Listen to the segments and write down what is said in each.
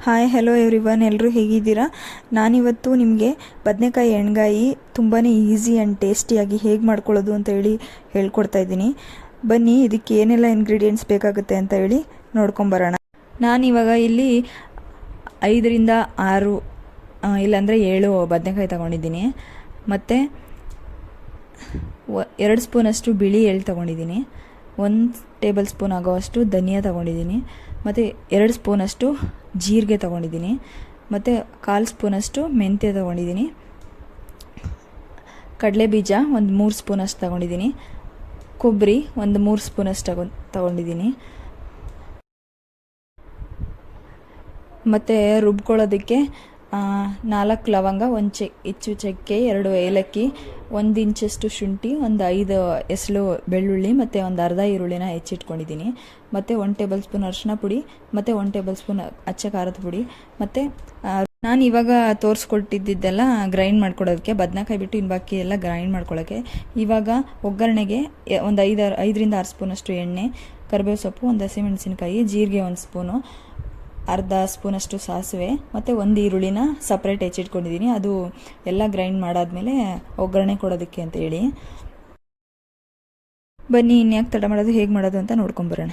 Hi hello everyone, ಎಲ್ಲರೂ ಹೇಗಿದ್ದೀರಾ? ನಾನಿವತ್ತು ನಿಮಗೆ ಬದನೆಕಾಯಿ ಎಣ್ಗಾಯಿ ತುಂಬಾ ಈಸಿ ಆ್ಯಂಡ್ ಟೇಸ್ಟಿಯಾಗಿ ಹೇಗೆ ಮಾಡ್ಕೊಳ್ಳೋದು ಅಂತ ಹೇಳ್ಕೊಡ್ತಾ ಇದ್ದೀನಿ. ಬನ್ನಿ, ಇದಕ್ಕೆ ಏನೆಲ್ಲ ಇಂಗ್ರೀಡಿಯೆಂಟ್ಸ್ ಬೇಕಾಗುತ್ತೆ ಅಂತ ನೋಡ್ಕೊಂಬರೋಣ. ನಾನಿವಾಗ ಇಲ್ಲಿ 5ರಿಂದ 6 ಇಲ್ಲಾಂದರೆ 7 ಬದನೆಕಾಯಿ ತಗೊಂಡಿದ್ದೀನಿ. ಮತ್ತು 2 ಸ್ಪೂನಷ್ಟು ಬಿಳಿ ಎಳ್ಳು ತಗೊಂಡಿದ್ದೀನಿ. 1 ಟೇಬಲ್ ಸ್ಪೂನ್ ಆಗೋವಷ್ಟು ಧನಿಯಾ ತಗೊಂಡಿದ್ದೀನಿ. ಮತ್ತು 2 ಸ್ಪೂನಷ್ಟು ಜೀರಿಗೆ ತಗೊಂಡಿದ್ದೀನಿ. ಮತ್ತು 1/4 ಸ್ಪೂನಷ್ಟು ಮೆಂತ್ಯ ತಗೊಂಡಿದ್ದೀನಿ. ಕಡಲೆ ಬೀಜ 3 ಸ್ಪೂನಷ್ಟು ತಗೊಂಡಿದ್ದೀನಿ. ಕೊಬ್ಬರಿ 3 ಸ್ಪೂನಷ್ಟು ತಗೊಂಡಿದ್ದೀನಿ. ಮತ್ತು ರುಬ್ಕೊಳ್ಳೋದಕ್ಕೆ 4 ಲವಂಗ, 1 ಹೆಚ್ಚು ಚಕ್ಕೆ, 2 ಏಲಕ್ಕಿ, 1 ಇಂಚಷ್ಟು ಶುಂಠಿ, 5 ಎಸಳು ಬೆಳ್ಳುಳ್ಳಿ ಮತ್ತು ಒಂದು ಅರ್ಧ ಈರುಳ್ಳಿನ ಹೆಚ್ಚಿಟ್ಕೊಂಡಿದ್ದೀನಿ. ಮತ್ತು 1 ಟೇಬಲ್ ಸ್ಪೂನ್ ಅರಿಶಿನ ಪುಡಿ ಮತ್ತು 1 ಟೇಬಲ್ ಸ್ಪೂನ್ ಅಚ್ಚ ಖಾರದ ಪುಡಿ. ಮತ್ತು ನಾನು ಇವಾಗ ತೋರಿಸ್ಕೊಟ್ಟಿದ್ದೆಲ್ಲ ಗ್ರೈಂಡ್ ಮಾಡ್ಕೊಳ್ಳೋದಕ್ಕೆ, ಬದನೆಕಾಯಿ ಬಿಟ್ಟು ಇನ್ನು ಬಾಕಿ ಎಲ್ಲ ಗ್ರೈಂಡ್ ಮಾಡ್ಕೊಳ್ಳೋಕ್ಕೆ. ಇವಾಗ ಒಗ್ಗರಣೆಗೆ 5ರಿಂದ 6 ಸ್ಪೂನಷ್ಟು ಎಣ್ಣೆ, ಕರಿಬೇವು ಸೊಪ್ಪು, 1 ಹಸಿಮೆಣಸಿನಕಾಯಿ, ಜೀರಿಗೆ 1 ಸ್ಪೂನು, ಅರ್ಧ ಸ್ಪೂನಷ್ಟು ಸಾಸಿವೆ ಮತ್ತು 1 ಈರುಳ್ಳಿನ ಸಪ್ರೇಟ್ ಹೆಚ್ಚಿಟ್ಕೊಂಡಿದ್ದೀನಿ. ಅದು ಎಲ್ಲ ಗ್ರೈಂಡ್ ಮಾಡಾದ್ಮೇಲೆ ಒಗ್ಗರಣೆ ಕೊಡೋದಕ್ಕೆ ಅಂತ ಹೇಳಿ. ಬನ್ನಿ, ಇನ್ಯಾಕೆ ತಡ ಮಾಡೋದು, ಹೇಗೆ ಮಾಡೋದು ಅಂತ ನೋಡ್ಕೊಂಬರೋಣ.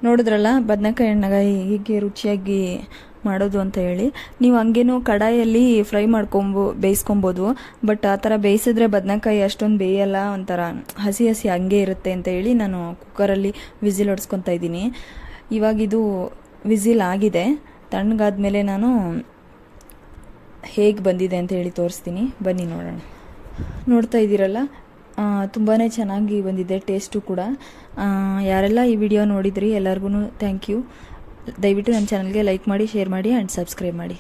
ನೋಡಿದ್ರಲ್ಲ ಬದನೆಕಾಯಿ ಎಣ್ಣೆಗಾಯಿ ಹೀಗೆ ರುಚಿಯಾಗಿ ಮಾಡೋದು ಅಂತ ಹೇಳಿ. ನೀವು ಹಂಗೇನು ಕಡಾಯಲ್ಲಿ ಫ್ರೈ ಬೇಯಿಸ್ಕೊಬೋದು. ಬಟ್ ಆ ಥರ ಬೇಯಿಸಿದ್ರೆ ಬದನೆಕಾಯಿ ಅಷ್ಟೊಂದು ಬೇಯಲ್ಲ, ಒಂಥರ ಹಸಿ ಹಸಿ ಹಂಗೆ ಇರುತ್ತೆ ಅಂತ ಹೇಳಿ ನಾನು ಕುಕ್ಕರಲ್ಲಿ ವಿಸಿಲ್ ಹೊಡ್ಸ್ಕೊತಾ ಇದ್ದೀನಿ. ಇವಾಗಿದು ವಿಸಿಲ್ ಆಗಿದೆ. ತಣ್ಣಗಾದ್ಮೇಲೆ ನಾನು ಹೇಗೆ ಬಂದಿದೆ ಅಂತ ಹೇಳಿ ತೋರಿಸ್ತೀನಿ, ಬನ್ನಿ ನೋಡೋಣ. ನೋಡ್ತಾ ಇದ್ದೀರಲ್ಲ, ತುಂಬಾ ಚೆನ್ನಾಗಿ ಬಂದಿದೆ ಟೇಸ್ಟು ಕೂಡ. ಯಾರೆಲ್ಲ ಈ ವಿಡಿಯೋ ನೋಡಿದ್ರಿ ಎಲ್ಲರಿಗೂ ಥ್ಯಾಂಕ್ ಯು. ದಯವಿಟ್ಟು ನನ್ನ ಚಾನಲ್ಗೆ ಲೈಕ್ ಮಾಡಿ, ಶೇರ್ ಮಾಡಿ ಆ್ಯಂಡ್ ಸಬ್ಸ್ಕ್ರೈಬ್ ಮಾಡಿ.